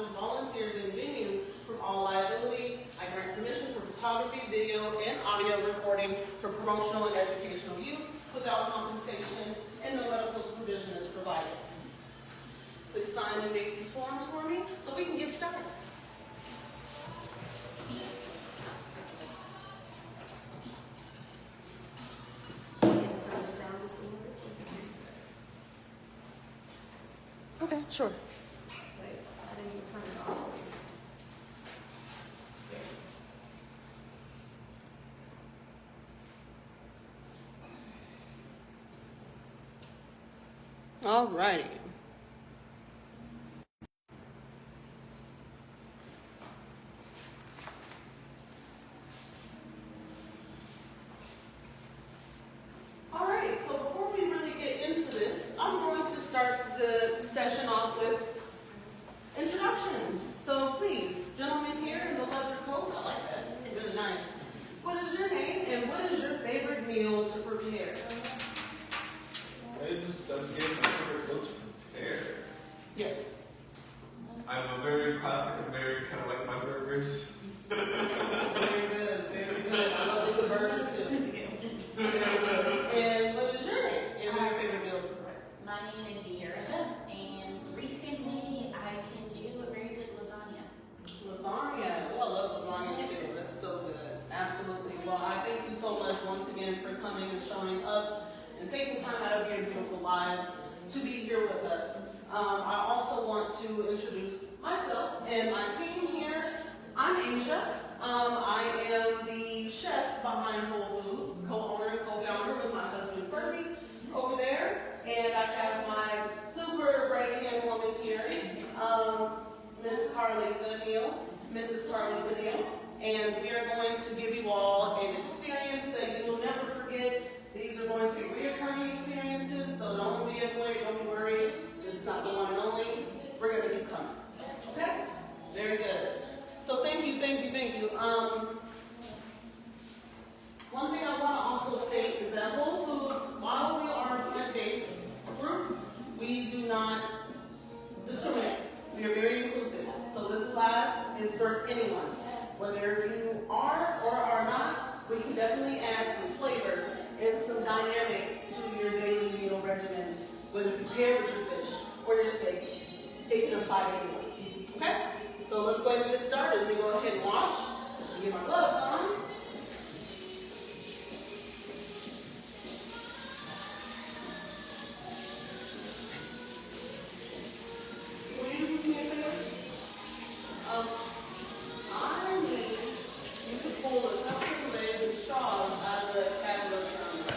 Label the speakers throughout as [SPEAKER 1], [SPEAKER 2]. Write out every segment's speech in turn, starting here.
[SPEAKER 1] sponsors, volunteers, and venue from all liability. I grant permission for photography, video, and audio recording for promotional and educational use without compensation, and no medical supervision is provided. Please sign and make these forms for me so we can get started. Okay, sure. Wait, I didn't even turn it off. All righty. All right, so before we really get into this, I'm going to start the session off with introductions. So please, gentlemen here in the leather coat, I like that, really nice. What is your name and what is your favorite meal to prepare?
[SPEAKER 2] It just doesn't give my favorite meal to prepare.
[SPEAKER 1] Yes.
[SPEAKER 2] I'm a very classic American, kind of like my burgers.
[SPEAKER 1] Very good, very good. I love the good burger too. Very good. And what is your name and what is your favorite meal to prepare?
[SPEAKER 3] My name is Dearica, and recently I can do a very good lasagna.
[SPEAKER 1] Lasagna. Oh, I love lasagna too. That's so good. Absolutely. Well, I thank you so much once again for coming and showing up and taking time out of your beautiful lives to be here with us. I also want to introduce myself and my team here. I'm Asia. I am the chef behind Whole Foods, co-owner and co-founder with my husband Fergie over there. And I have my super right-hand woman here, Miss Carly Daniel, Mrs. Carly Daniel. And we are going to give you all an experience that you will never forget. These are going to be reoccurring experiences, so don't be afraid, don't be worried. This is not the one and only. We're going to keep coming. Okay? Very good. So thank you, thank you, thank you. One thing I want to also state is that Whole Foods, while we are a plant-based group, we do not discriminate. We are very inclusive. So this class is for anyone. Whether you are or are not, we can definitely add some flavor and some dynamic to your daily meal regimens. Whether if you pair with your fish or your steak, it can apply to anyone. Okay? So let's go ahead and get started. We go ahead and wash. Get my gloves on. Will you do me a favor? I need you to pull the custom legs and straws out of the category from the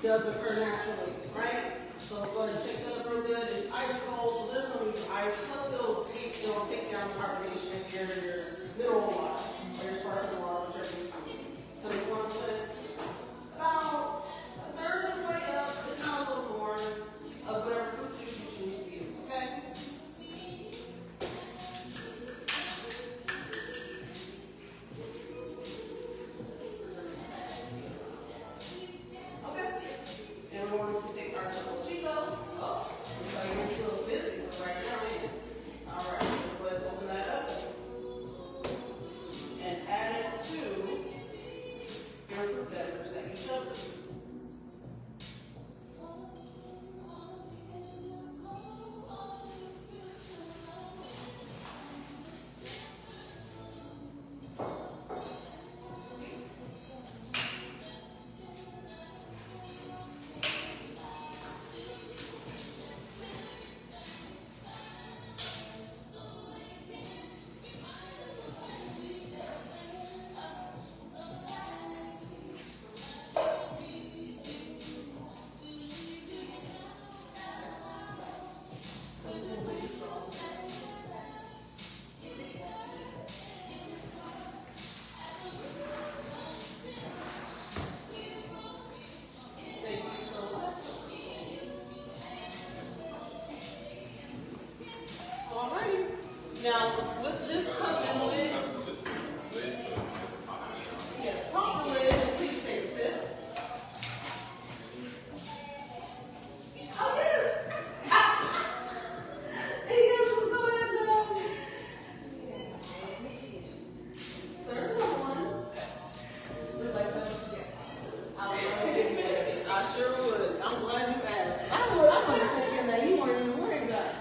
[SPEAKER 1] does occur naturally, right? So let's go ahead and shake that up real good. It's ice cold, so there's no need for ice. Plus it'll take down the carbonation in your mineral water or your sparkling water, whichever you want. So you want to put about a third of the way up, if not a little more, of whatever fruit juice you choose to use, okay? Okay. And we're going to take our Choco Chico. Oh, looks like it's still busy right now, ain't it? All right, let's go ahead and open that up and add it to your fruit beverage that you showed us. Alrighty. Now, with this cup and lid, yes, pop the lid and please take a sip. Oh, yes! And yes, let's go ahead and serve one. Looks like that. Yes. I sure would. I'm glad you asked. I would. I'm going to take in that you weren't even worried about it.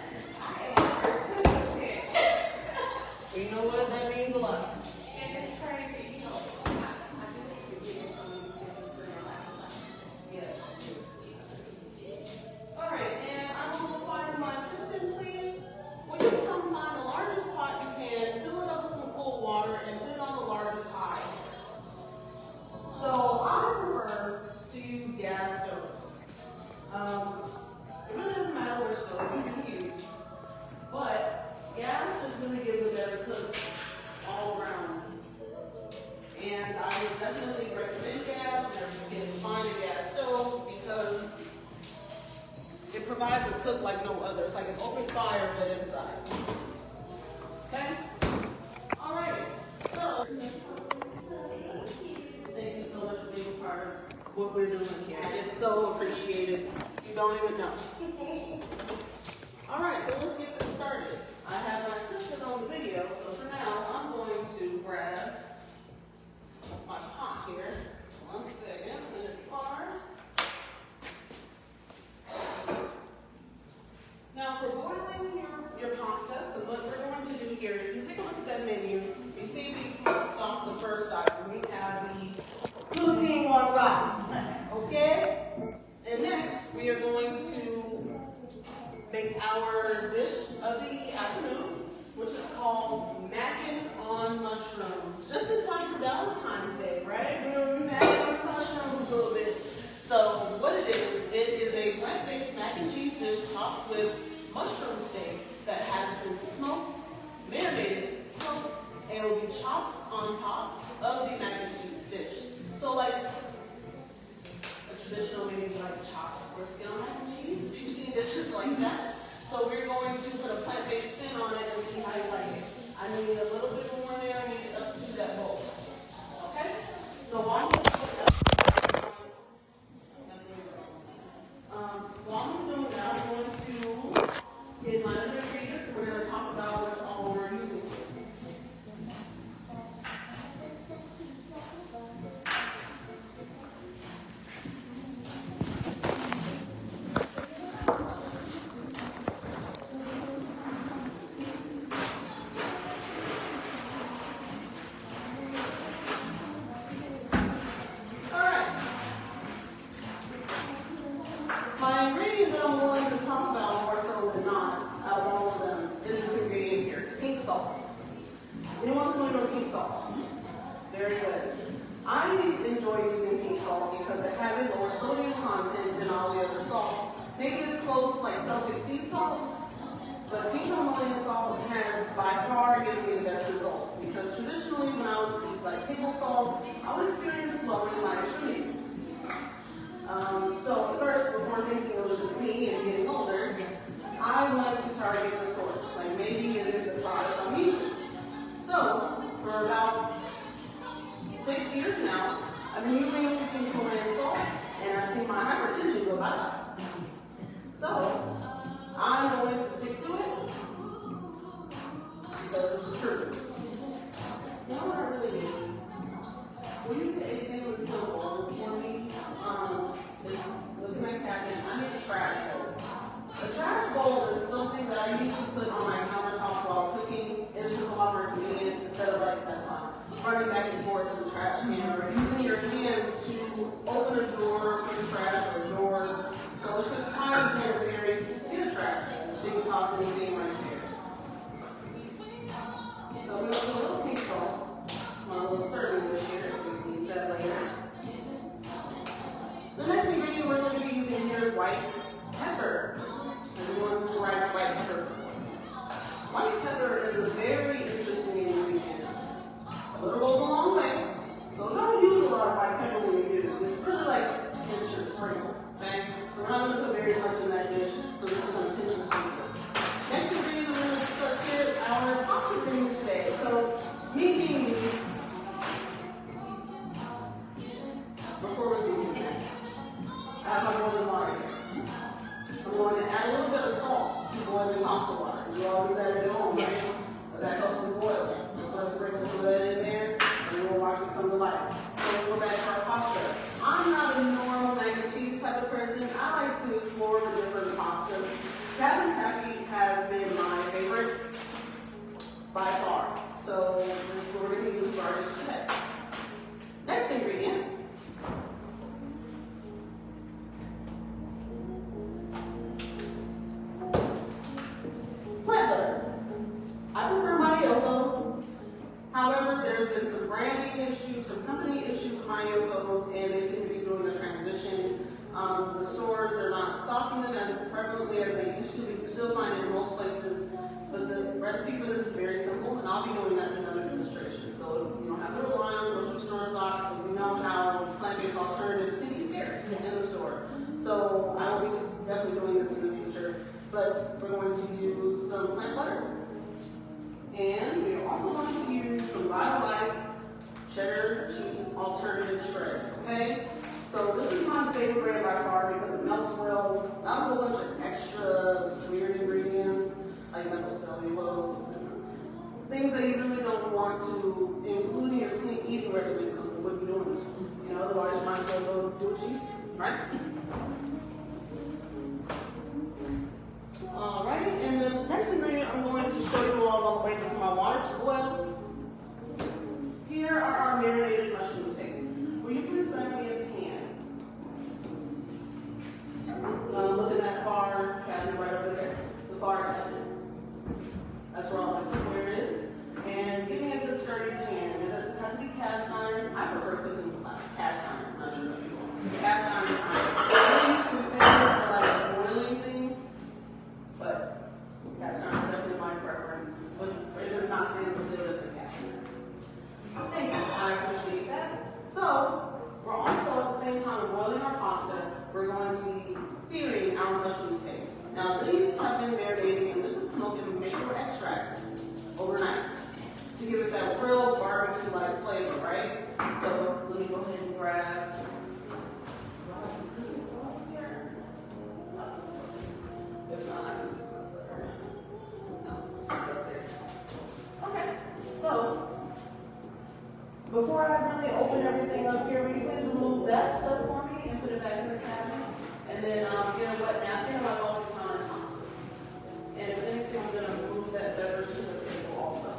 [SPEAKER 1] You know what? That means a lot.
[SPEAKER 4] And it's crazy, you know.
[SPEAKER 1] Yes. All right, and I'm going to require my assistant, please. When you come find the largest pot you can, fill it up with some cold water and put it on the largest high. So I prefer to use gas stoves. It really doesn't matter which stove you can use, but gas just really gives a better cook all around. And I would definitely recommend gas whenever you can find a gas stove because it provides a cook like no other. It's like an open fire but inside. Okay? All right. So thank you so much for being a part of what we're doing here. It's so appreciated. You don't even know. All right, so let's get this started. I have my assistant on the video, so for now, I'm going to grab my pot here. 1 second, and it are. Now, for boiling your pasta, what we're going to do here, if you take a look at that menu, you see we crossed off the first item. We have the gluten on rocks, okay? And next, we are going to make our dish of the afternoon, which is called mackin' on mushrooms. Just in time for Valentine's Day, right? Mackin' on mushrooms a little bit. So what it is a plant-based mac and cheese dish topped with mushroom steak that has been smoked, marinated, smoked, and will be chopped on top of the mac and cheese dish. So like a traditional maybe like chopped brisket on mac and cheese, if you've seen dishes like that. So we're going to put a plant-based spin on it and see how you like it. I need a little bit more there, I need it up to that bowl. Okay? So while I'm doing that, I'm going to get my other because it's the truth. You know what I really need? Will you get a stainless steel bowl for me? It's looking at cabinet. I need a trash bowl. A trash bowl is something that I usually put on my countertop while cooking. It's just a lot more convenient instead of like that's fine. Running back and forth to the trash can or using your hands to open a drawer for the trash or a door. So it's just time sanitary. Get a trash can so you can toss anything right there. So I'm going to put a little pink salt, my little serving dish here, so we can use that later. The next ingredient we're going to be using here is white pepper. Everyone who writes white pepper before. White pepper is a very interesting ingredient. A little goes a long way. So don't use a lot of white pepper when you use it. It's really like a pinch or sprinkle. Okay? So we're not going to put very much in that dish. We're just going to pinch and sprinkle. Next ingredient we're going to discuss here is our pasta creams today. So me being me, before we do that, I have my boiling water here. I'm going to add a little bit of salt to boiling pasta water. You all do that at home, right? But that helps it boil. So we're going to sprinkle some of that in there, and we'll watch it come to life. So let's go back to our pasta. I'm not a normal mac and cheese type of person. I like to explore the different pastas. Cabin Taffy has been my favorite by far. So this is what we're going to use for our dish today. Next ingredient. Plant butter. I prefer Mayokos. However, there's been some branding issues, some company issues with Mayokos, and they seem to be doing a transition. The stores are not stocking them as prevalently as they used to. You can still find it in most places, but the recipe for this is very simple, and I'll be doing that in another demonstration. So you don't have to rely on grocery store stocks, because we know how plant-based alternatives can be scarce in the store. So I will be definitely doing this in the future. But we're going to use some plant butter. And we are also going to use some BioLife cheddar cheese alternative shreds, okay? So this is my favorite brand by far because it melts well, not a whole bunch of extra weird ingredients like methylcellulose and things that you really don't want to include in your clean eating regimen because you wouldn't be doing this. You know, otherwise you might as well go do what you used to, right? Alrighty, and the next ingredient I'm going to show you all while waiting for my water to boil. Here are our marinated mushroom steaks. Will you please grab me a pan? Look at that far cabinet right over there, the far cabinet. That's where all my cookware is. And getting a good sturdy pan. It doesn't have to be cast iron. I prefer cooking with cast iron. I'm not sure if you want. Cast iron is fine. I use some stainless for like boiling things. But cast iron is definitely my preference. But if it's not stainless steel, then cast iron. Thank you. I appreciate that. So, we're also at the same time of boiling our pasta, we're going to be searing our mushroom steaks. Now, these have been marinating in liquid smoke and maple extract overnight to give it that real barbecue-like flavor, right? So, let me go ahead and grab. If not, I can use my butter. No, it's right there. Okay, so before I really open everything up here, will you please remove that stuff for me and put it back in the cabinet? And then get a wet napkin on my oven countertop. And if anything, I'm going to move that beverage to the table also.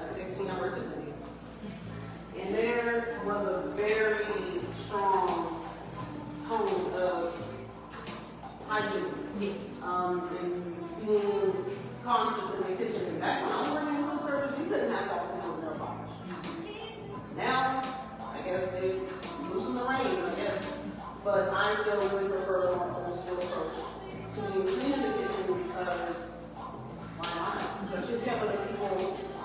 [SPEAKER 1] at 16 hour Tiffany's. And there was a very strong tone of hygiene.
[SPEAKER 3] Yes.
[SPEAKER 1] And being conscious in the kitchen. And back when I was working in food service, you couldn't have false hands nail polish. Now, I guess they loosen the reins, I guess. But I still really prefer the more old school approach to being clean in the kitchen because why not? Because if you have other people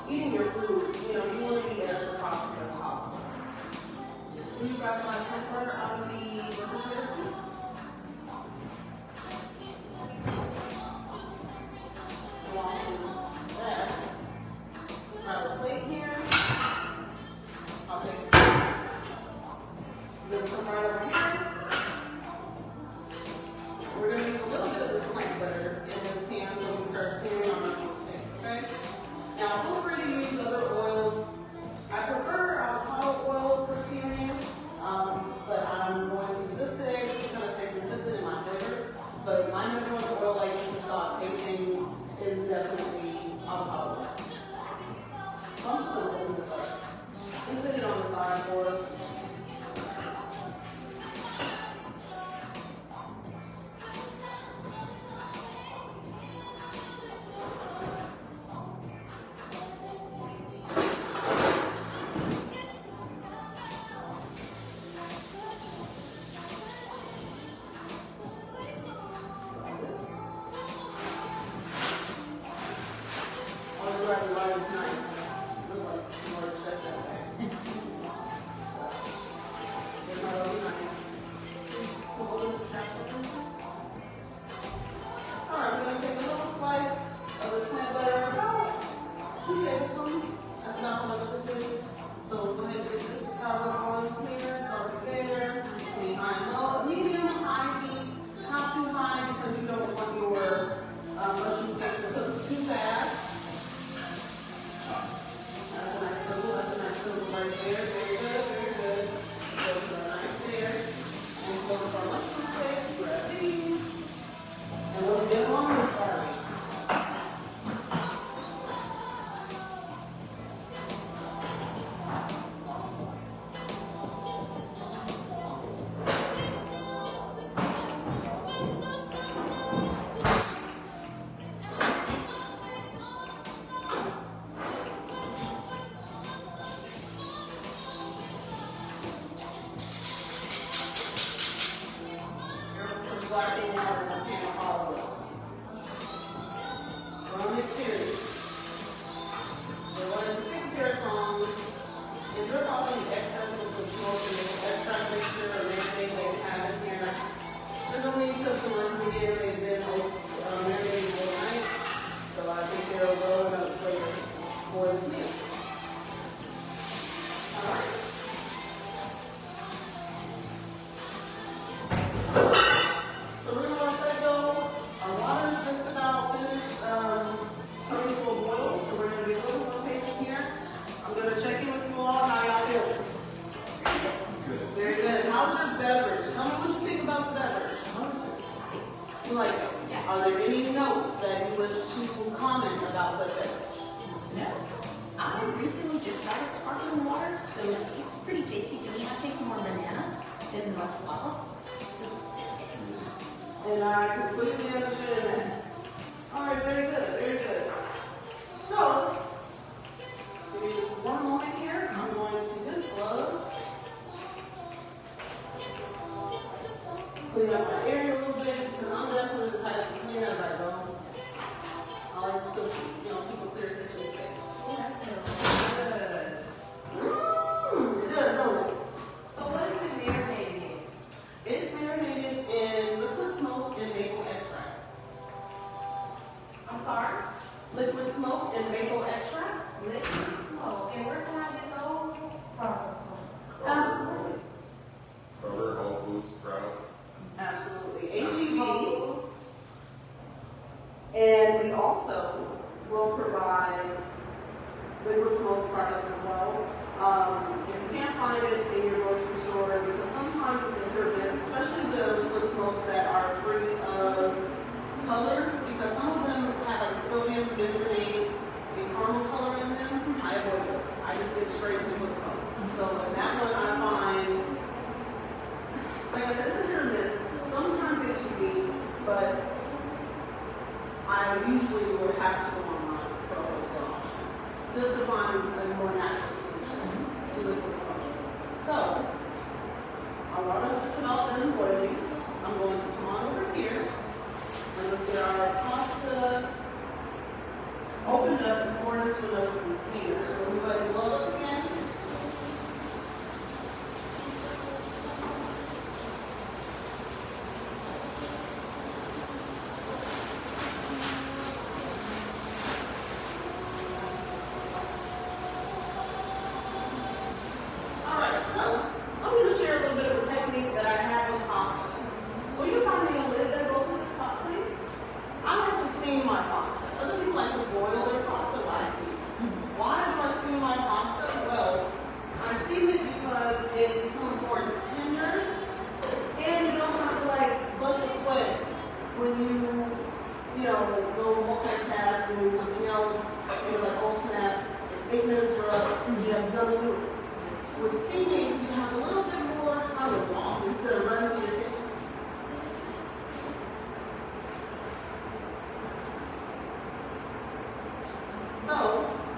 [SPEAKER 1] eating your food, you want to be as precautious as possible. Will you grab my pepper out of the refrigerator, please? Along with that, grab a plate here. I'll take it. Then come right over here. We're going to use a little bit of this plant butter in this pan so we can start searing on our steaks, okay? Now, feel free to use other oils. I prefer avocado oil for searing, but I'm going to use this today just to kind of stay consistent in my flavors. But my number one oil I use to saute things is definitely avocado oil. So I'm just going to open this up and set it on the side for us. And I completely understand that. All right, very good, very good. So, give me just one moment here. I'm going to this glove. Clean up my area a little bit because I'm definitely the type to clean as I go. I like to still keep a clear kitchen space.
[SPEAKER 4] Oh, that's good.
[SPEAKER 1] Good, don't it?
[SPEAKER 4] So what is it marinated in?
[SPEAKER 1] It's marinated in liquid smoke and maple extract.
[SPEAKER 4] I'm sorry?
[SPEAKER 1] Liquid smoke and maple extract?
[SPEAKER 4] Liquid smoke. And where can I get those products from?
[SPEAKER 1] Absolutely.
[SPEAKER 2] Kroger, Whole Foods, Sprouts.
[SPEAKER 1] Absolutely. HEB. And we also will provide liquid smoke products as well. If you can't find it in your grocery store, because sometimes it's hit or miss, especially the liquid smokes that are free of color, because some of them have like sodium benzoate and caramel color in them. usually would have to go online for a wholesale option, just to find a more natural solution to liquid smoke. So, our water is just about done boiling. I'm going to come on over here, and let's get our pasta opened up and poured into another container. So we're going to blow up again. Alright, so I'm going to share a little bit of a technique that I have with pasta. Will you find me a lid that goes with this pot, please? I like to steam my pasta. Other people like to boil their pasta. Why steam? Why do I steam my pasta? Well, I steam it because it becomes more tender, and you don't have to like bust a sweat when you know, go multitask doing something else, and you're like, oh snap, 8 minutes are up, and you have done the noodles. With steaming, you have a little bit more time to walk instead of run to your kitchen. So,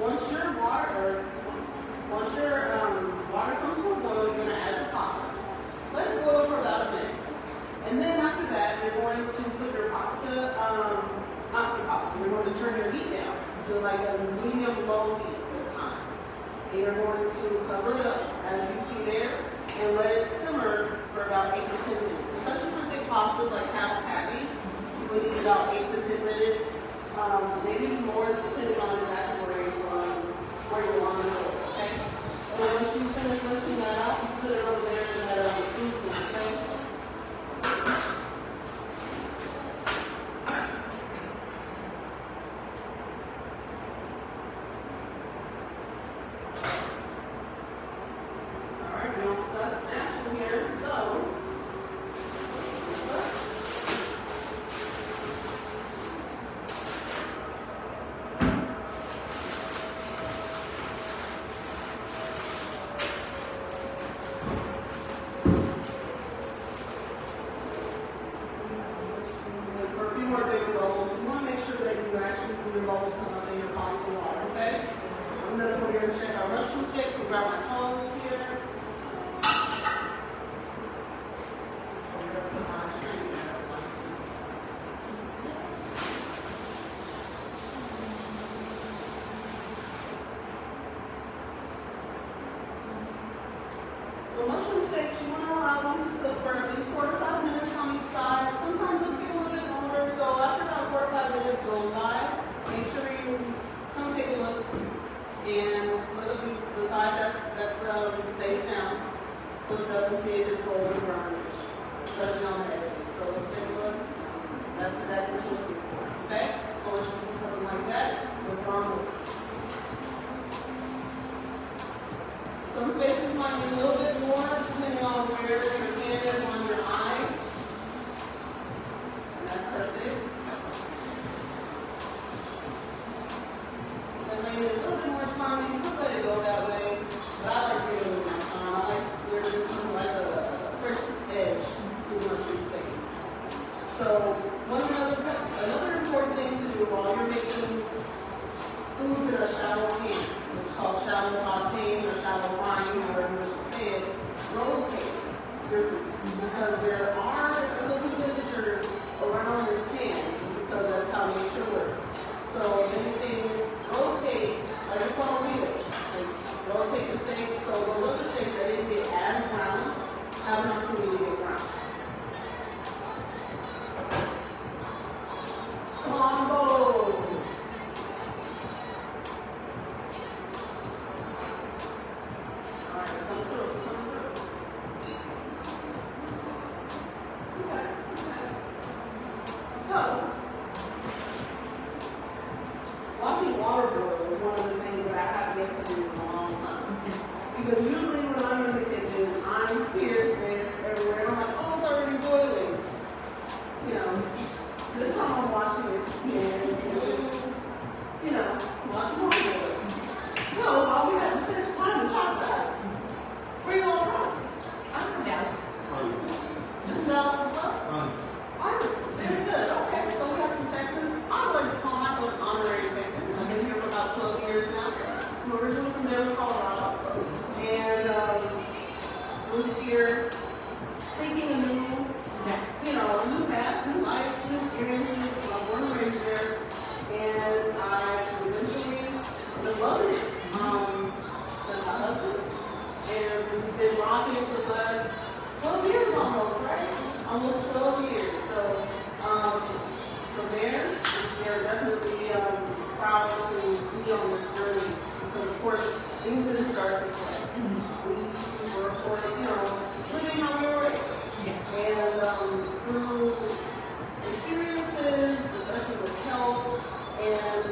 [SPEAKER 1] once your water comes to a boil, you're going to add the pasta. Let it boil for about a minute. And then after that, you're going to put your pasta, you're going to turn your heat down to like a medium-low heat this time. And you're going to cover it up, as you see there, and let it simmer for about 8 to 10 minutes. Especially for thick pastas like cavatappi, you would need about 8 to 10 minutes. Maybe more, depending on exactly where you want to go. Okay. And once you finish rinsing that out, you put it over there in that food soup. Okay. All right, we don't that's natural here, so. For a few more bigger bubbles, you want to make sure that you actually see the bubbles come up in your pasta water, okay? I'm going to go here and check our mushroom sticks and grab my tongs here. I'm going to put my string in as well. The mushroom sticks, you want to allow them to cook for at least 4 to 5 minutes on each side. Sometimes it'll take a little bit longer, so after about 4 or 5 minutes go by, make sure you come take a look and look at the side that's face down. Look it up and see if it's golden brownish, especially on the edges. So let's take a look. That's exactly what you're looking for. Okay? So once you see something like that, look normal. Some spaces might be a little bit more depending on where your hand is on your eye. And that's perfect. That may need a little bit more time. You can let it go that way. But I like to do it with my time. I like there to be like a crisp edge to the mushroom space. So another important thing to do while you're making food in a shallow pan, which is called shallow sauteing or shallow frying, however you wish to say it, rotate your food. Because there are cooking temperatures around this pan, because that's how nature works. So if anything, rotate like it's on a wheel. Like rotate the steaks, so those other steaks that didn't get as brown have an opportunity to get brown. Come on, go! So, watching water boil is one of the things that I have yet to do in a long time. Because usually when I'm in the kitchen, I'm here, there, everywhere, and I'm like, oh, it's already boiling. You know, this time I'm watching it, and watching water boil. So, all we have to say is time to chop that. Where you all from?
[SPEAKER 3] I'm from Dallas.
[SPEAKER 1] Dallas as well? Very good. Okay, so we have some Texans. I like to call my who's here seeking a new, new path, new life, new experiences. I'm born and raised there, and I eventually been loving it. With my husband, and we've been rocking for the last 12 years almost, right? Almost 12 years. So from there, we are definitely proud to be on this journey. Because of course, things didn't start this way. We were, of course, living how we were raised. And through experiences, especially with health, and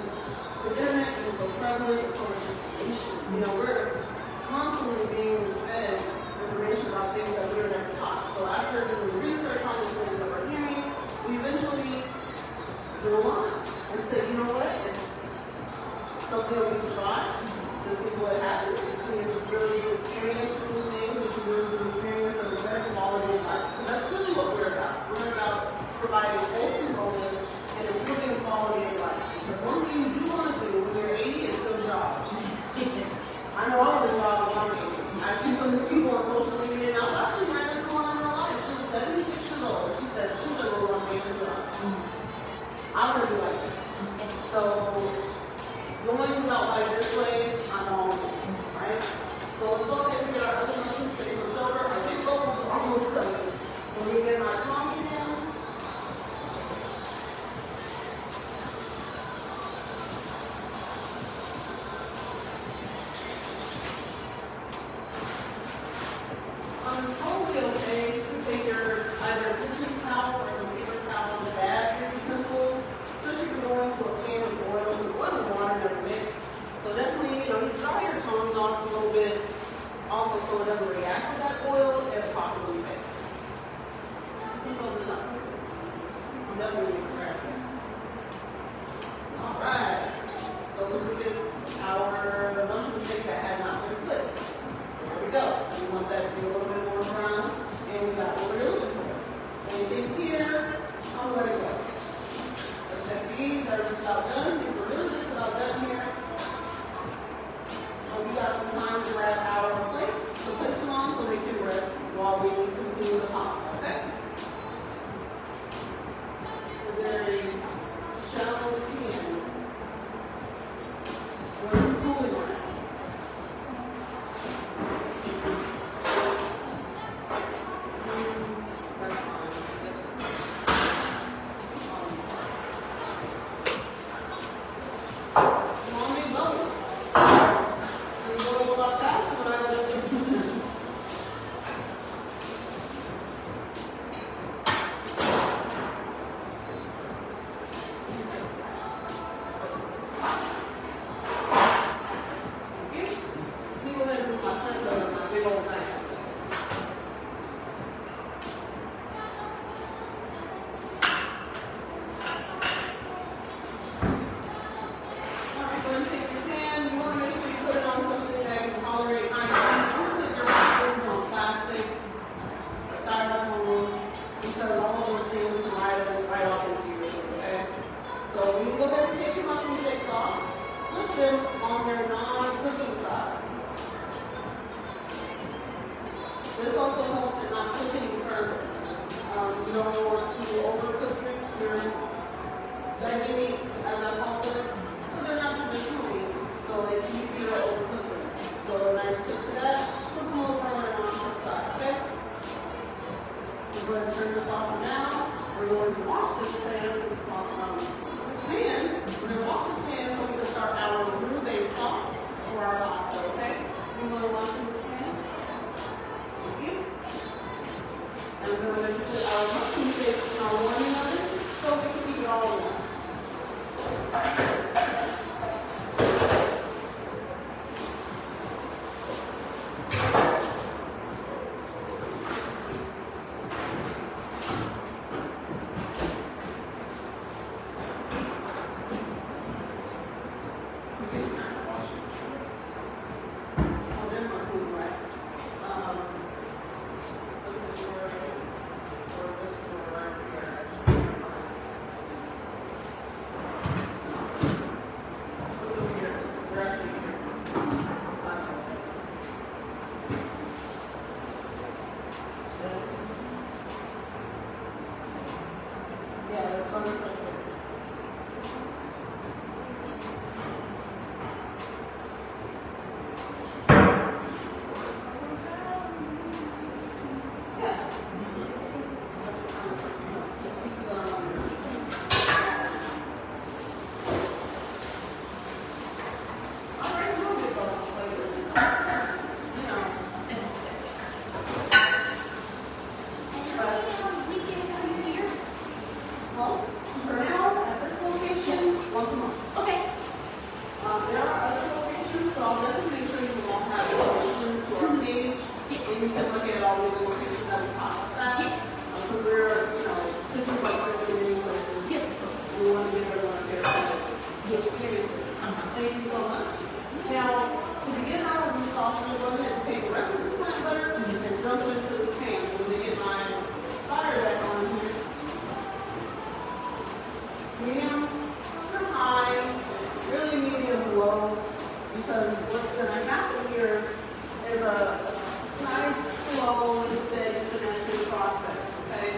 [SPEAKER 1] the internet being so prevalent and so much information, we're constantly being fed information about things that we were never taught. So after doing research on these things that we're hearing, we eventually drew a line and said, you know what, it's something that we can try to see what happens, to see if we really experience new things, if we really experience a better quality of life. And that's really what we're about. We're about providing wholesome wellness and improving the quality of life. But one thing you do want to do when you're 80 is still jog. I know all of this while I'm working. I see some of these people on social media now. I actually ran into one in real life. She was 76 years old. She said she's going to go run me and run. I want to do like that. So going about life this way, I'm all in, right? So let's go ahead and get our other mushrooms face over. Our big focus is almost done. So we get my tongue in. It's totally okay to take your either kitchen towel or some paper towel and dab your utensils, especially if you're going to a pan with oil and water never mix. So definitely, you dry your tongues off a little bit, also so it doesn't react with that oil and properly mixed. I'm definitely going to try it. Alright, so this is our mushroom steak that had not been flipped. There we go. We want that to be a little bit more brown, and we got what we're looking for. Same thing here. I'm going to go. Let's check these. They're just about done. These are really just about done here. So we got some time to grab our plate. So place them on so they can rest while we continue the pasta. Okay? So very shallow pan. We're cooling on it. This also helps in not cooking further. You don't want to overcook your veggie meats, as I call them, so they're not traditional meats, so it's easier to overcook them. So a nice tip to that, put them over on the non-cooked side, okay? So go ahead and turn this off now. We're going to wash this pan. We're going to wash this pan so we can start our roux-based sauce for our pasta, okay? We're going to wash this pan. And we're going to put our mushroom sticks in our warming oven so we can keep it all warm. also going to go ahead and take the rest of this plant butter and dump it into this pan. So let me get my fire back on here. Medium to high, really medium low, because what's going to happen here is a nice, slow, and steady finessing process, okay?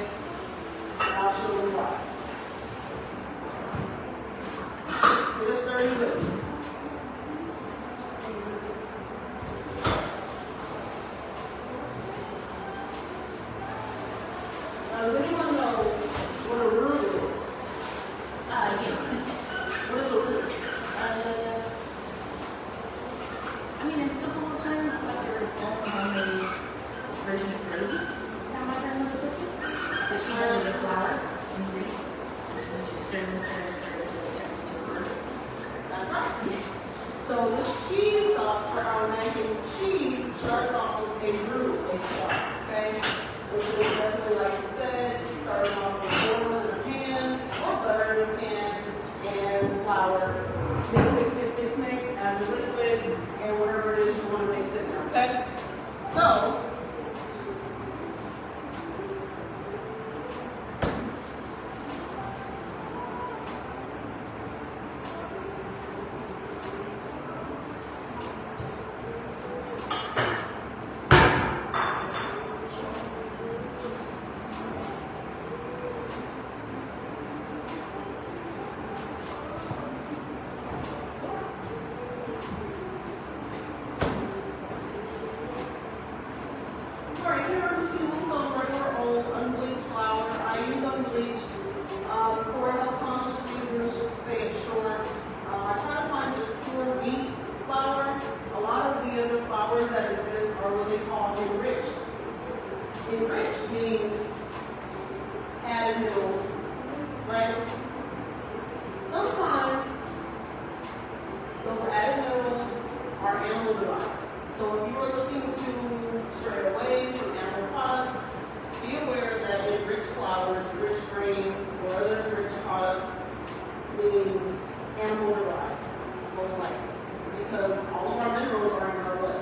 [SPEAKER 1] And I'll show you why. Get a stirring whisk. Does anyone know what a roux is?
[SPEAKER 3] Yes.
[SPEAKER 1] What is a roux?
[SPEAKER 3] I mean, in simple terms, it's like your own homemade version of gravy. Is how my grandmother puts it. But she does it with flour and grease. And just stir and stir and stir until it turns into a roux.
[SPEAKER 1] That's right.
[SPEAKER 3] Yeah.
[SPEAKER 1] So this cheese sauce for our mac and cheese starts off with a roux, a stock, okay? Which is definitely, like you said, starting off with oil in a pan, or butter in a pan, and flour. Mix, add the liquid, and whatever it is you want to mix in there, okay? So, alright, here are some regular old unbleached flour. I use unbleached for health conscious reasons, just to say it short. I try to find just pure wheat flour. A lot of the other flours that exist are what they call enriched. Enriched means added minerals, right? Sometimes those added minerals are animal derived. So if you are looking to stray away from animal products, be aware that enriched flours, enriched grains, or other enriched products mean animal derived, most likely. Because all of our minerals are in our what?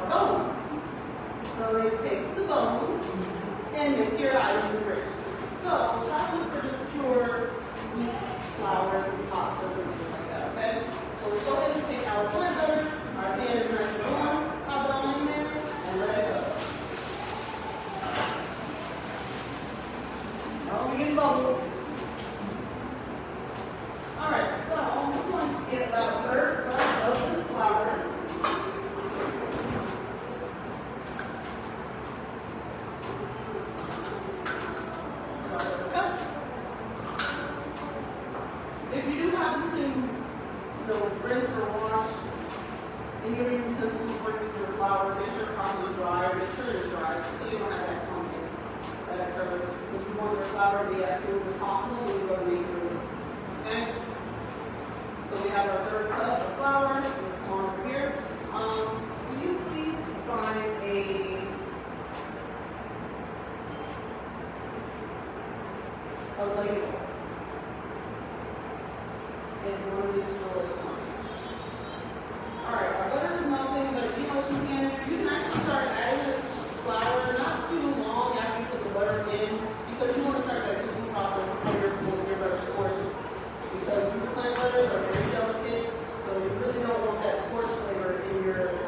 [SPEAKER 1] Our bones. So they take the bones and make your items enriched. So try to look for just pure wheat flours and pastas and things like that, okay? So let's go ahead and take our plant butter. Our pan is nice and warm. Pop it on in there and let it go. Oh, we're getting bubbles. Alright, so I'm just going to get about a third cup of this flour. About a cup. If you do happen to, rinse or wash any of your utensils where you use your flour, make sure it's properly dry, or make sure it is dry, so you don't have that clumping that occurs. If you want your flour to be as smooth as possible, you go to make it. Okay? So we have our third cup of flour. Let's come on over here. Will you please find a ladle and one of these drawers for me. Alright, our butter is melting, but you know what you can do? You can actually start adding this flour not too long after you put the butter in, because you want to start that cooking process before your butter scorches. Because these plant butters are very delicate, so you really don't want that scorch flavor in your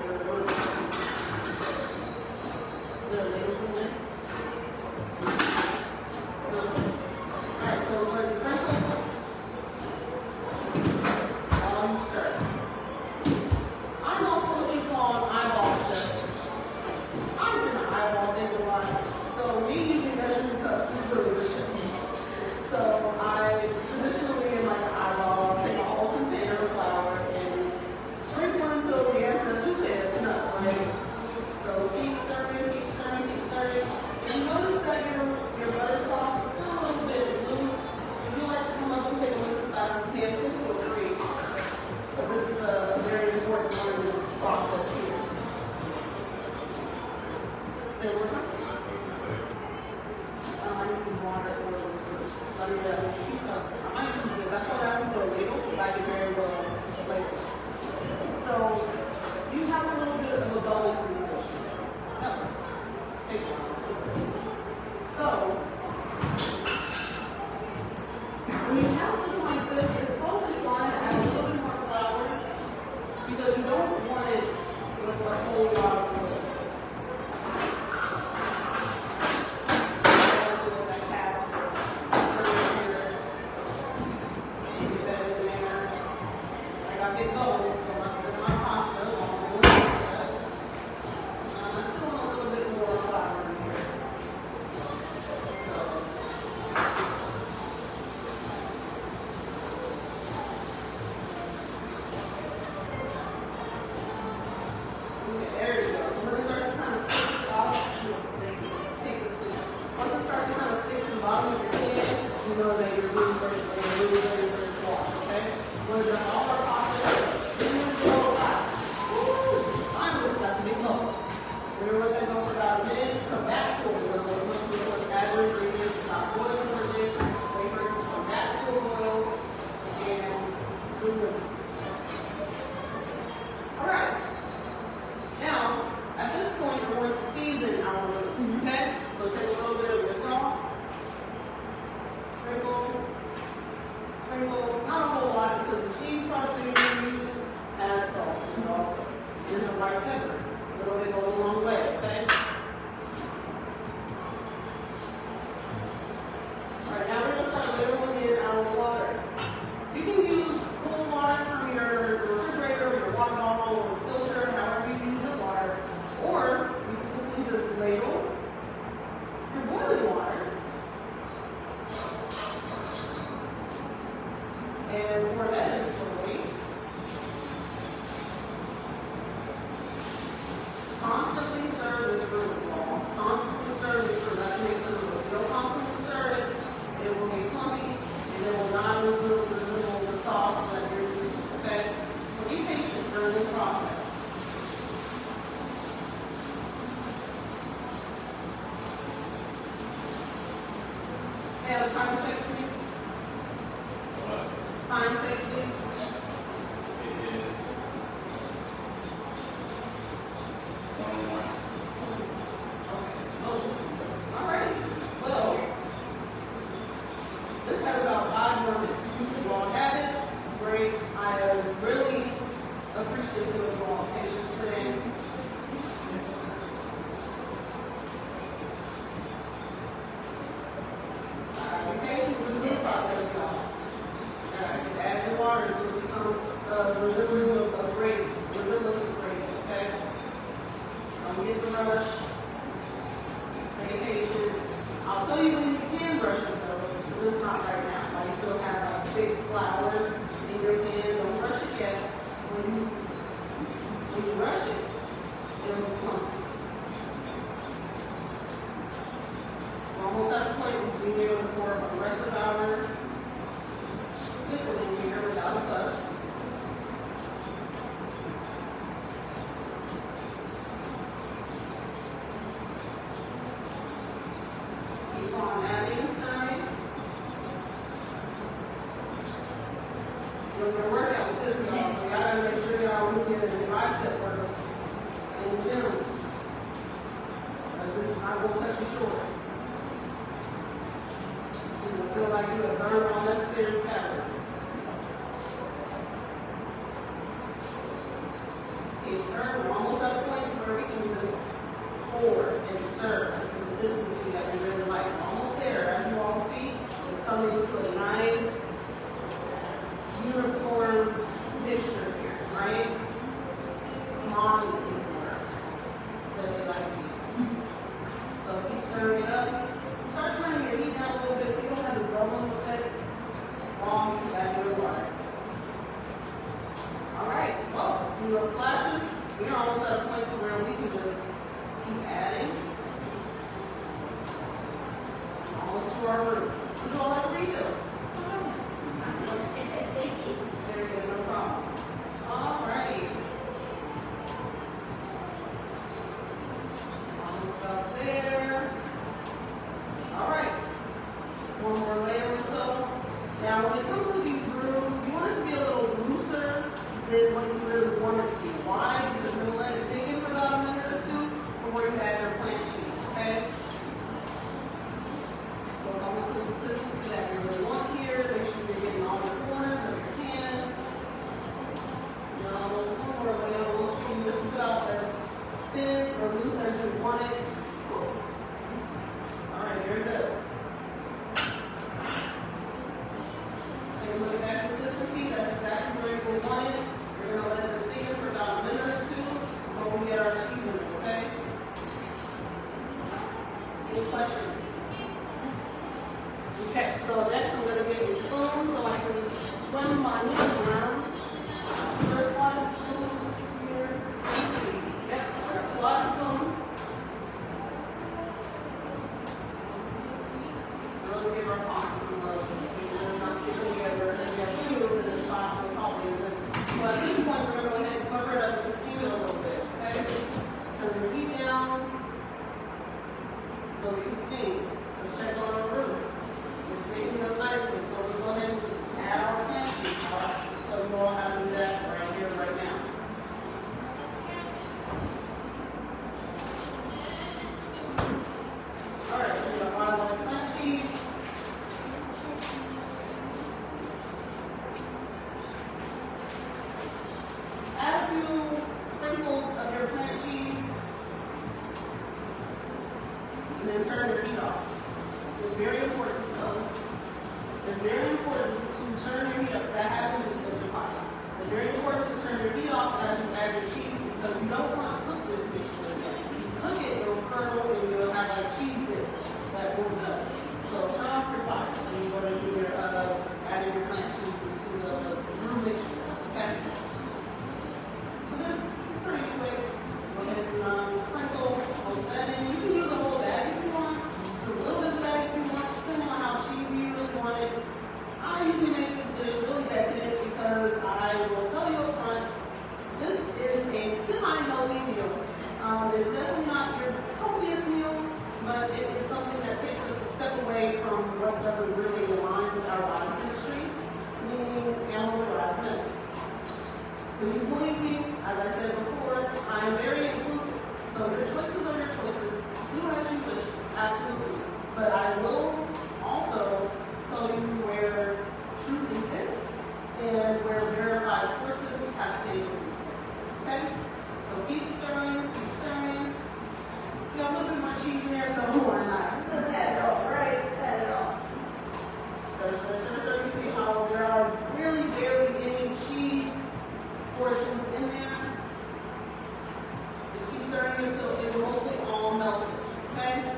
[SPEAKER 1] season our root, okay? So take a little bit of your salt, sprinkle, not a whole lot because the cheese product that you're going to use has salt in it also. Here's a white pepper. A little bit goes a long way, okay? Alright, now we're going to start layering in our water. You can use cold water from your refrigerator, your water bottle, or filter, however you use your water. Or you can simply just ladle your boiling water and pour that in slowly. Constantly stir this root ball. Constantly stir this root. That makes it a root. If you don't constantly stir it, it will be clumpy and it will not resemble the sauce that you're using. Okay? So be patient during this process. May I have a time check, please? Time check, please. Alright, well, this had about 5 more minutes. You all have it. Great. I really appreciate your all's patience today. Be patient with the new process, y'all. Add your water so it becomes resemblance of gravy. Resemblance of gravy, okay? Don't get the rush. Stay patient. I'll tell you when you can brush it though, just not right now. While you still have big flowers in your pan, don't rush it yet. When you rush it, it'll become. We're almost at the point where we'll be able to pour the rest of our liquid in here without a fuss. Keep on adding and stirring. We're going to work out with this, y'all, so you gotta make sure y'all look at the bicep works in the gym. This is not going to cut you short. You will feel like you have burned unnecessary calories. Keep stirring. We're almost at a point where we can just pour and stir the consistency that we really like. We're almost there. As you all see, it's coming to a nice, uniform mixture here, right? Homogeneous is the word that they like to use. So keep stirring it up. Start turning your heat down a little bit so you don't have the bubbling effect while you add your water. Alright, well, see those splashes? We're almost at a point to where we can just keep adding. Almost to our root. Would you all like a refill? Very good, no problem. Alright. Almost up there. Alright. One more layer or so. Now when it comes to these grooves, you want it to be a little looser than what you really want it to be. Why? Because you're going to let it dig in for about a minute or two before you add your plant cheese, okay? So it's almost the consistency that you really want here. Make sure you're getting all the corners of your pan. One more layer. We'll see. This is about as thin or loose as you want it. Alright, very good. Take a look at that consistency. That's exactly where we want it. We're going to let this stand for about a minute or two before we get our cheese in it, okay? Any questions? Okay, so next I'm going to get a spoon so I can swim my noodles around. First slide spoon here. Let's see. Yep, I got a slide spoon. Girls give our pasta some love. We're not sticking together. And we have two in this box, so probably isn't. But at this point, we're going to go ahead and cover it up and steam it a little bit, okay? Turn the heat down so we can steam. Let's check on our root. It's making up nicely, so we'll go ahead and add our plant cheese. So we all have to do that right here, right now. then turn your heat off. It's very important. It's very important to turn your heat up. That happens because you're hot. It's very important to turn your heat off as you add your cheese because you don't want to cook this mixture again. If you cook it, it'll curdle and you'll have like cheese bits that will go. So turn off your fire when you go to do your adding your plant cheese into the roux mixture. Okay? So this is pretty quick. Go ahead and sprinkle most of that in. You can use a whole bag if you want. A little bit of bag if you want, depending on how cheesy you really want it. I usually make this dish really decadent because I will tell you up front, this is a semi-healthy meal. It's definitely not your healthiest meal, but it is something that takes us a step away from what doesn't really align with our body chemistries, meaning animal-derived milks. Please believe me, as I said before, I am very inclusive. So your choices are your choices. Do as you wish, absolutely. But I will also tell you where truth exists and where verified sources have stated these things. Okay? So keep stirring, keep stirring. You got a little bit more cheese in there, so why not? Just add it all, right? Add it all. Stir, stir, stir, stir. You see how there are really barely any cheese portions in there. Just keep stirring until it's mostly all melted. Okay?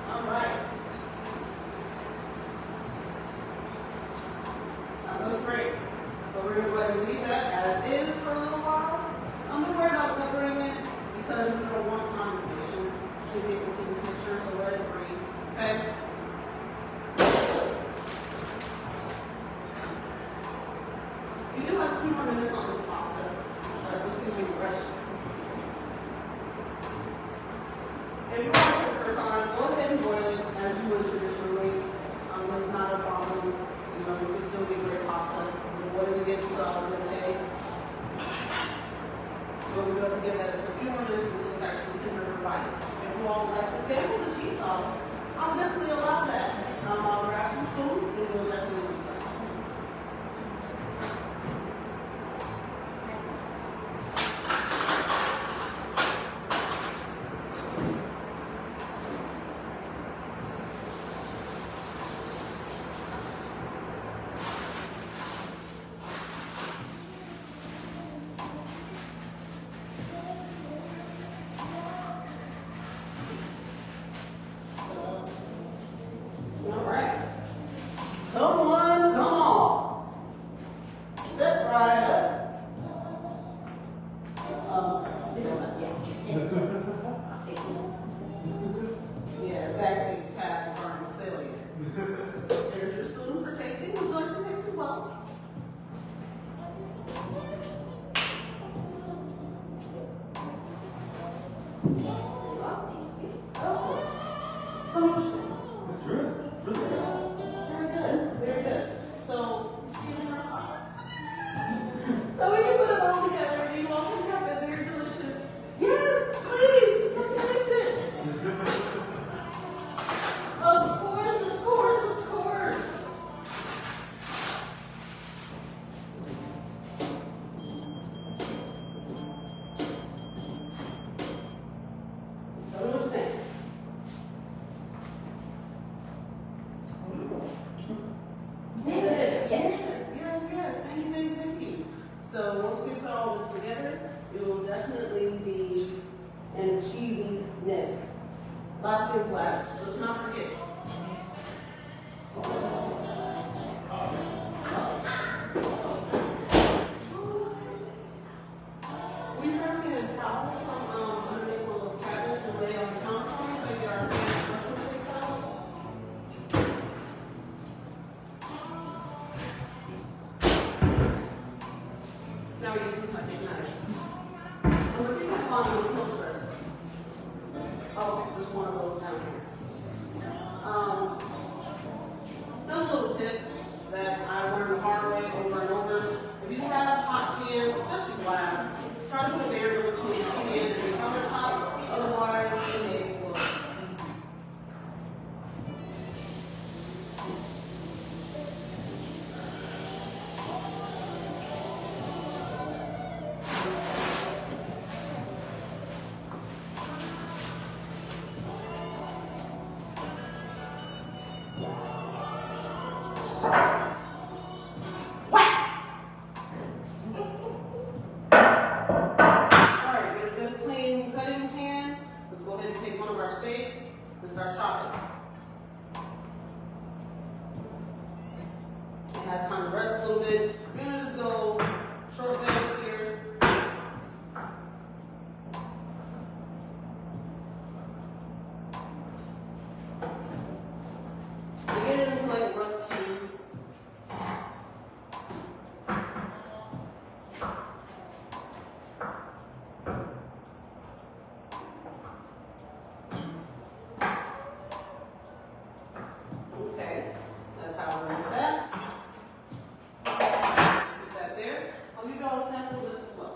[SPEAKER 1] All right. That looks great. So we're going to go ahead and leave that as is for a little while. I'm going to worry about peppering it because we don't want condensation to get into this mixture, so let it breathe. Okay? You do have a few more minutes on this pasta. Let's see when you brush it. If you want this first time, go ahead and boil it as you would traditionally. It's not a problem. You know, you can still get great pasta. The boiling it gets okay. But we have to give that a few more minutes until it's actually tender for bite. If you all would like to sample the cheese sauce, I'll definitely allow that. I'll grab some spoons and we'll definitely do so. All right. Come on, come on. Step right up. This one, yeah, backstage passes aren't for sale yet. There's your spoon for tasting. Would you like to taste as well? Of course. So much.
[SPEAKER 2] It's really good.
[SPEAKER 1] Very good, very good. So, so we can put them all together and you all can have a very delicious. Yes, please, come taste it. Of course, of course, of course. Tell me what you think. Yes. Thank you. So once we put all this together, it will definitely be in cheesiness. Last things last, let's not forget. We recommend a towel from underneath one of those cabinets and lay it on the counter so you are mushroom steak salad. Now you use my big knife. I'm looking at volume with no stress. Oh, just one of those down here. Another little tip. start chopping. It has time to rest a little bit. We're gonna just go short legs here. And get it into like a rough cube. Okay, that's how we're gonna do that. Put that there. I'll give you all a sample of this as well.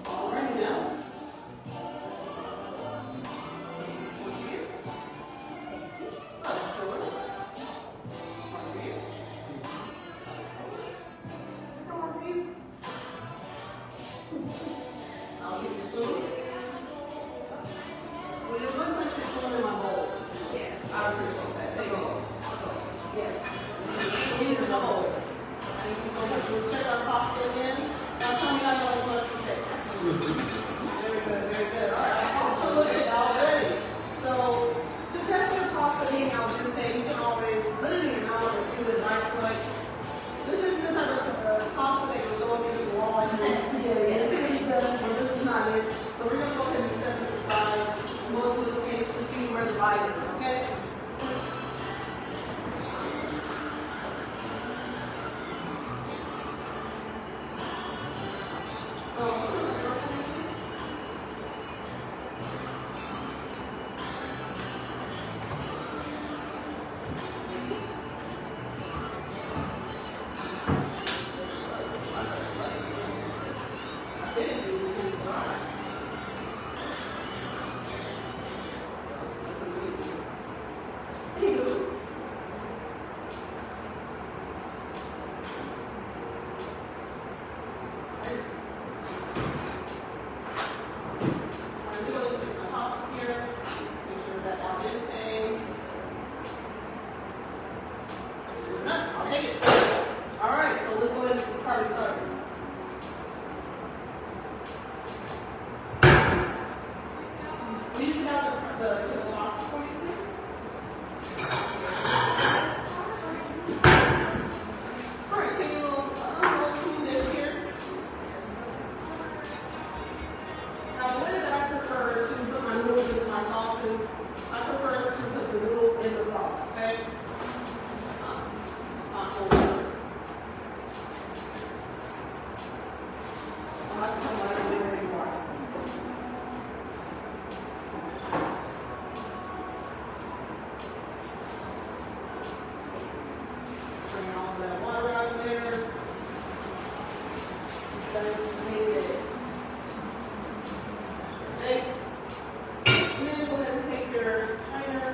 [SPEAKER 1] Alrighty now. I'll get your spoons. Well, you look like you're spoon in my bowl. Yeah, I appreciate that. Thank you. Yes. Use in the bowl. Thank you so much. Let's check our pasta again. Now tell me how you like the mushroom steak. Very good, very good. All right, pasta looks it already. So, to test your pasta being al dente, you can always put it in your mouth and scoop it right. So, like, this is the type of pasta that will go against the wall and you'll just but this is not it. So we're going to go ahead and set this aside and go through the taste to see where the bite is, okay? I'll take it. All right, so let's go ahead and get this party started. Will you get out the box for me, please? All right, take a little two dish here. Now, the way that I prefer to put my noodles into my sauces, I prefer to put the noodles in the sauce, okay? Bring all that water out there. Eight. And then go ahead and take your strainer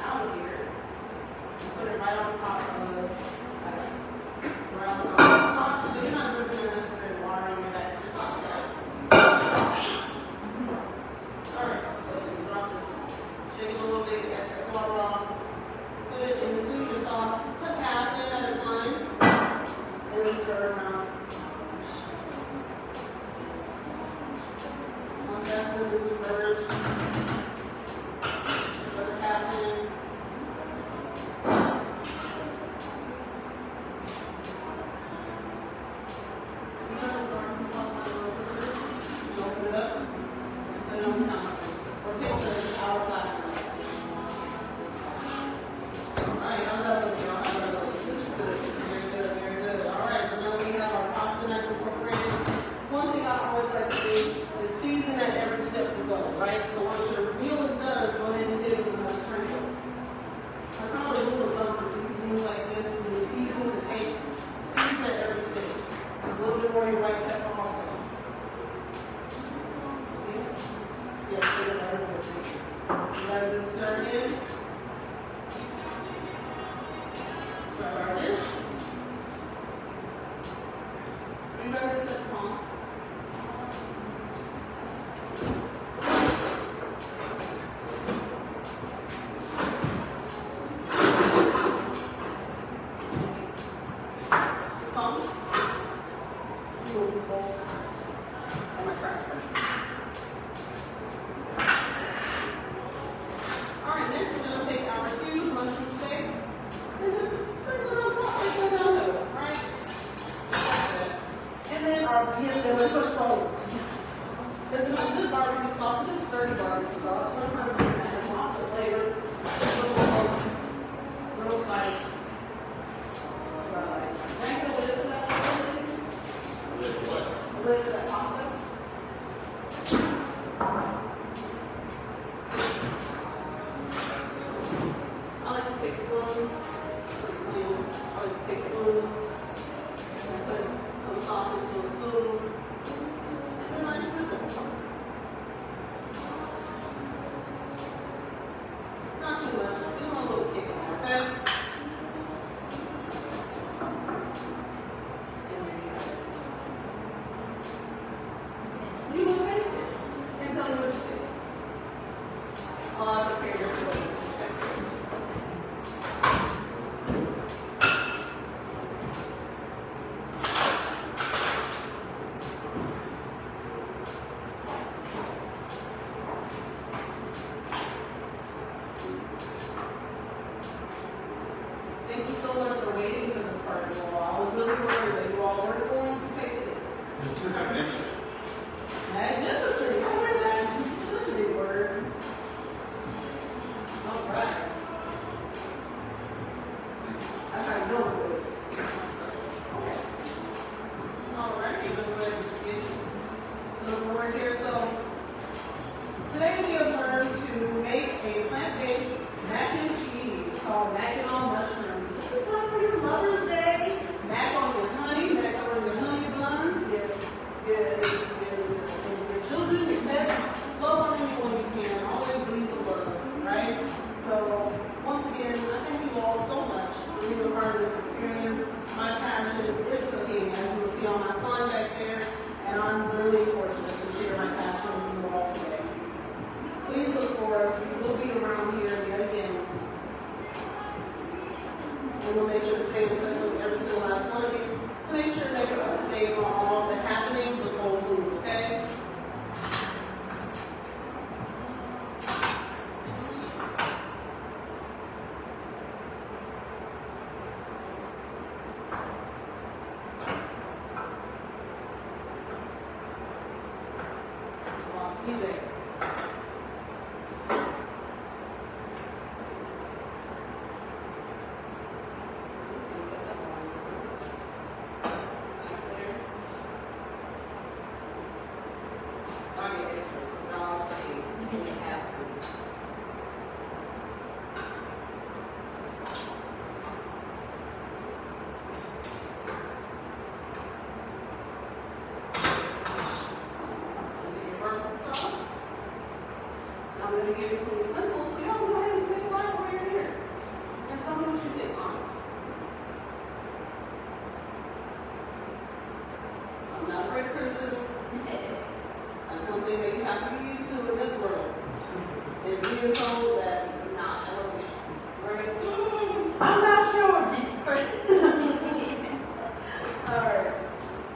[SPEAKER 1] out of here and put it right on top of the pot. So you're not dripping the necessary water in your extra sauce, right? Alright, so you drop this, shake it a little bit, get extra water off. Put it into your sauce, put half in at a time, and then stir around. Once that's been submerged, put half in. You open it up, put it on the counter, or take the hourglass. Alright, I'm done with you. Very good, very good. Alright, so now we have our pasta that's incorporated. One thing I always like to do is season at every step to go, right? So once your meal is done, go ahead and hit it with another sprinkle. I kind of rule of thumb for seasonings like this, and the seasoning to taste, season at every stage. There's a little bit more your white pepper also. Okay? Yes, get it right over this. You got a good stir in. Start our dish. Remember to the tongs. Tongs. Move these bowls. And my trash can. Alright, next we're going to take our cubed mushroom steak and just sprinkle it on top like we're going to do, right? And then our delicious sauce. This is a good barbecue sauce. It is sturdy barbecue sauce. One person that has lots of flavor. Little spice. That's what I like. Thank you, Liz, for that pasta, please. Liz, what? Liz, for that pasta. I like to take spoons. I like to take spoons and put some sauce into a spoon. And a nice drizzle. Not too much. Just want a little kiss on there, okay? And there you go. You will taste it and tell me what you think. Oh, that's okay. You're good. Thank you so much for waiting for this part, you all. I was really worried that you all weren't going to taste it. Magnificent. I hear that. It's such a big word. All right. That's how you know it's good. Okay. All right. We're going to go ahead and get a little more here. So, today we have learned to make a plant-based mac and cheese called mac and all mushroom. This is time for your Mother's Day. Mac on your honey, mac on your honey buns, your children, your pets. Love on anyone you can. Always breathe the love, right? So, once again, I thank you all so much for being a part of this experience. My passion is cooking, as you can see on my sign back there, and I'm really fortunate to share my passion with you all today. Please look for us. We will be around here yet again. And we'll make sure to stay in touch with every single last one of you to make sure that you're up to date on all the happenings with whole food, okay? DJ. I'll get extra, so y'all stay when you have to. Sauce. I'm going to give you some utensils, so y'all go ahead and take a bite while you're here. And tell me what you think, Moms. I'm not afraid of criticism. That's one thing that you have to be used to in this world. Is being told that, nah, that wasn't it. Right? I'm not sure. Alright.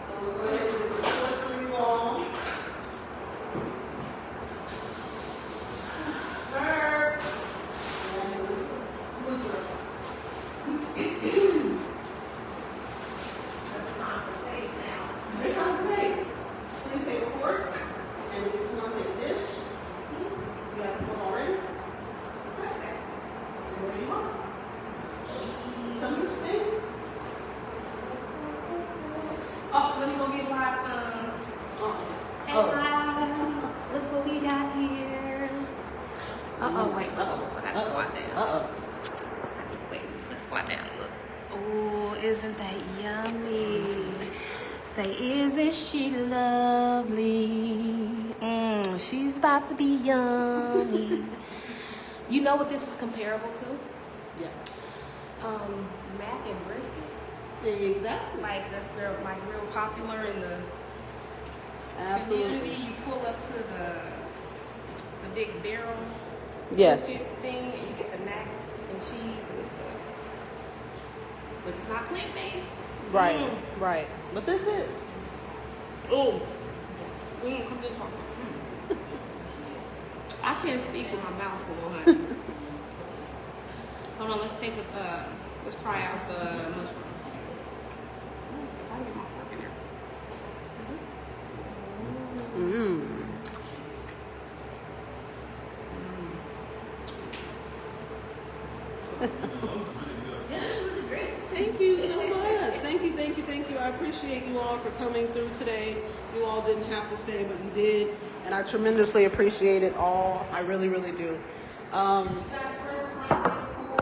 [SPEAKER 1] So we'll go ahead and do some stuff for you all. It's time to taste. Please take a fork and you just want to take a dish. You have the fork already? Okay. And what do you want? Some of thing?
[SPEAKER 3] Oh, let me go get Live some. Hey, Live. Look what we got here. Uh-oh, wait. Uh-oh. I gotta squat down.
[SPEAKER 1] Uh-oh.
[SPEAKER 3] Wait, let's squat down. Look. Oh, isn't that yummy? Say, isn't she lovely? She's about to be yummy. You know what this is comparable to?
[SPEAKER 1] Yeah.
[SPEAKER 3] Mac and brisket.
[SPEAKER 1] Exactly.
[SPEAKER 3] Like that's real, like real popular in the
[SPEAKER 1] Absolutely.
[SPEAKER 5] Community, you pull up to the big barrel
[SPEAKER 1] Yes.
[SPEAKER 5] biscuit thing, and you get the mac and cheese with the, but it's not plant based.
[SPEAKER 1] Right. Right. But this is.
[SPEAKER 5] Oh, come this one. I can't speak with my mouth full, honey. Hold on, let's try out the mushrooms. I get my fork in there.
[SPEAKER 1] Mmm.
[SPEAKER 3] This is really great.
[SPEAKER 1] Thank you so much. Thank you, thank you, thank you. I appreciate you all for coming through today. You all didn't have to stay, but you did. And I tremendously appreciate it all. I really, really do.
[SPEAKER 3] You guys